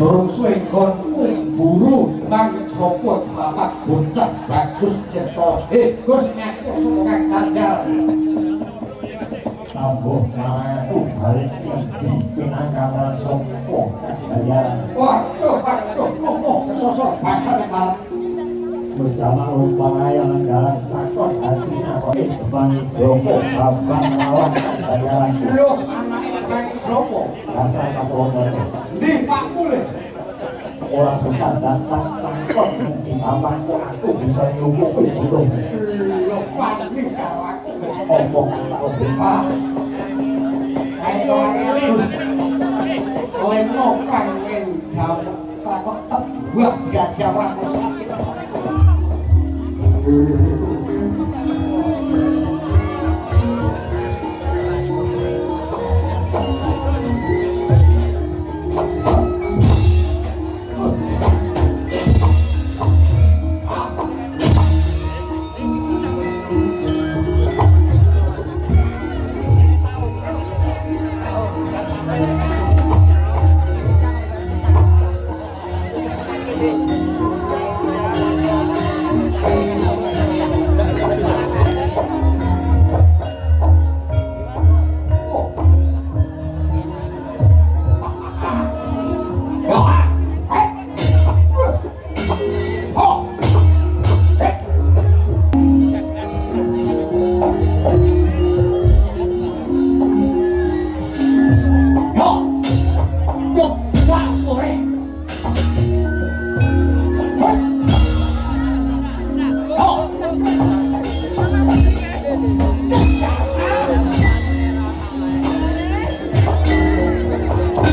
durung suwe nggonku buru nang sapa bapak bocah bagus cipta Gus ngatur saka kanjal Ambuh aku hari ini pinangkalan sapa bayaran waduh kesosok pasane malam bersama upaya jalan takon hatinya kok depan Joko bapak lawan bayaran lho anake Kang Joko asal kapolres di Pak Kule orang susah datang takon mungkin bapakku aku bisa nyukupi itu lho pasti karo aku omong tak Pak ayo lemo kang jam takut buat dia jawab